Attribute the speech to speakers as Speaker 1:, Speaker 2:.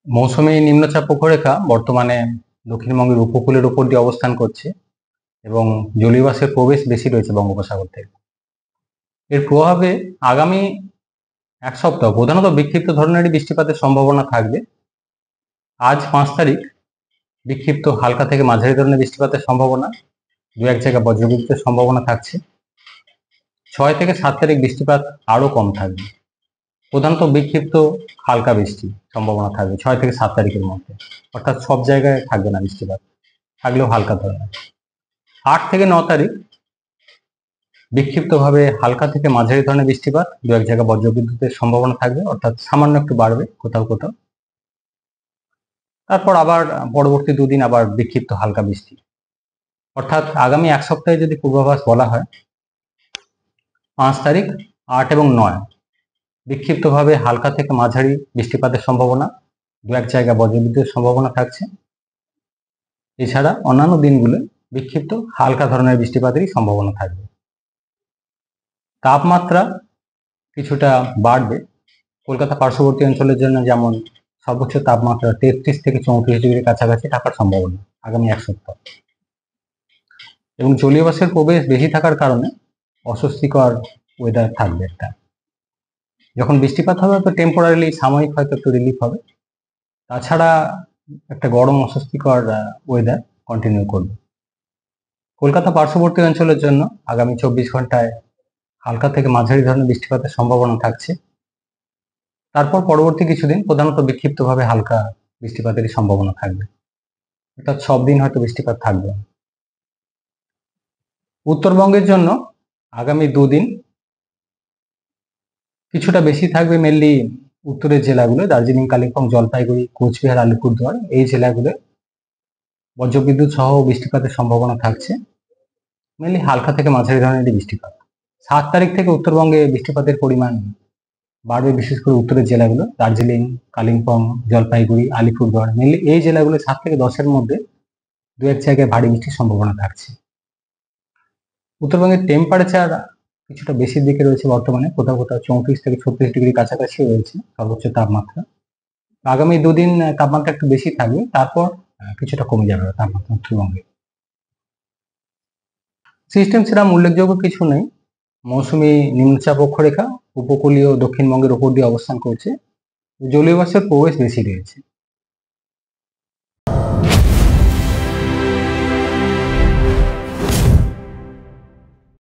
Speaker 1: মৌসুমী নিম্নচাপ অক্ষরেখা বর্তমানে দক্ষিণবঙ্গের উপকূলের উপর দিয়ে অবস্থান করছে এবং জলীয় বাষ্পের প্রবেশ বেশি রয়েছে বঙ্গোপসাগর থেকে। এর প্রভাবে আগামী এক সপ্তাহ প্রধানত বিক্ষিপ্ত ধরনেরই বৃষ্টিপাতের সম্ভাবনা থাকবে। আজ 5 তারিখ বিক্ষিপ্ত হালকা থেকে মাঝারি ধরনের বৃষ্টিপাতের সম্ভাবনা, দু এক জায়গায় বজ্রবিদ্যুতের সম্ভাবনা থাকছে। 6 থেকে 7 তারিখ বৃষ্টিপাত আরো কম থাকবে, প্রধানত বিক্ষিপ্ত হালকা বৃষ্টি সম্ভাবনা থাকবে 6 থেকে 7 তারিখের মধ্যে, অর্থাৎ সব জায়গায় থাকবে না বৃষ্টিপাত, থাকলেও হালকা ধরনের। 8 থেকে 9 তারিখ বিক্ষিপ্তভাবে হালকা থেকে মাঝারি ধরনের বৃষ্টিপাত, দু এক জায়গায় বজ্রবিদ্যুতের সম্ভাবনা থাকবে, অর্থাৎ সামান্য একটু বাড়বে কোথাও কোথাও। তারপর আবার পরবর্তী দুদিন আবার বিক্ষিপ্ত হালকা বৃষ্টি, অর্থাৎ আগামী এক সপ্তাহে যদি পূর্বাভাস বলা হয়, 5 তারিখ, 8 এবং 9 বিক্ষিপ্তভাবে হালকা থেকে মাঝারি বৃষ্টিপাতের সম্ভাবনা, দু এক জায়গায় বজ্রবিদ্যুতের সম্ভাবনা থাকছে। এছাড়া অন্যান্য দিনগুলো বিক্ষিপ্ত হালকা ধরনের বৃষ্টিপাতেরই সম্ভাবনা থাকবে। তাপমাত্রা কিছুটা বাড়বে। কলকাতা পার্শ্ববর্তী অঞ্চলের জন্য যেমন সর্বোচ্চ তাপমাত্রা 33 থেকে 34 ডিগ্রির কাছাকাছি থাকার সম্ভাবনা আগামী এক সপ্তাহ, এবং জলীয় বাষ্পের প্রবেশ বেশি থাকার কারণে অস্বস্তিকর ওয়েদার থাকবে একটা। যখন বৃষ্টিপাত হবে তো টেম্পোরারিলি সাময়িক হয়তো একটু রিলিফ হবে, তাছাড়া একটা গরম অস্বস্তিকর ওয়েদার কন্টিনিউ করবে। কলকাতা পার্শ্ববর্তী অঞ্চলের জন্য আগামী 24 ঘন্টায় হালকা থেকে মাঝারি ধরনের বৃষ্টিপাতের সম্ভাবনা থাকছে। তারপর পরবর্তী কিছুদিন প্রধানত বিক্ষিপ্তভাবে হালকা বৃষ্টিপাতেরই সম্ভাবনা থাকবে, অর্থাৎ সব দিন হয়তো বৃষ্টিপাত থাকবে। উত্তরবঙ্গের জন্য আগামী দুদিন কিছুটা বেশি থাকবে, মেনলি উত্তরের জেলাগুলো দার্জিলিং, কালিম্পং, জলপাইগুড়ি, কোচবিহার, আলিপুরদুয়ার, এই জেলাগুলো বজ্রবিদ্যুৎ সহ বৃষ্টিপাতের সম্ভাবনা থাকছে, মেনলি হালকা থেকে মাঝারি ধরনের বৃষ্টিপাত। 7 তারিখ থেকে উত্তরবঙ্গে বৃষ্টিপাতের পরিমাণ বাড়বে, বিশেষ করে উত্তরের জেলাগুলো দার্জিলিং, কালিম্পং, জলপাইগুড়ি, আলিপুরদুয়ার, মেনলি এই জেলাগুলো 7 থেকে 10-এর মধ্যে দু এক জায়গায় ভারী বৃষ্টির সম্ভাবনা থাকছে। উত্তরবঙ্গের টেম্পারেচার কিছুটা বেশির দিকে রয়েছে বর্তমানে, কোথাও কোথাও 34 থেকে 36 ডিগ্রি কাছাকাছি রয়েছে সর্বোচ্চ তাপমাত্রা। আগামী দুদিন তাপমাত্রা একটু বেশি থাকবে, তারপর কিছুটা কমে যাবে তাপমাত্রা উত্তরবঙ্গে। সিস্টেম সেরকম উল্লেখযোগ্য কিছু নেই। মৌসুমী নিম্নচাপ অক্ষরেখা উপকূলীয় দক্ষিণবঙ্গের উপর দিয়ে অবস্থান করছে, জলীয় বাষ্পের প্রবেশ বেশি রয়েছে।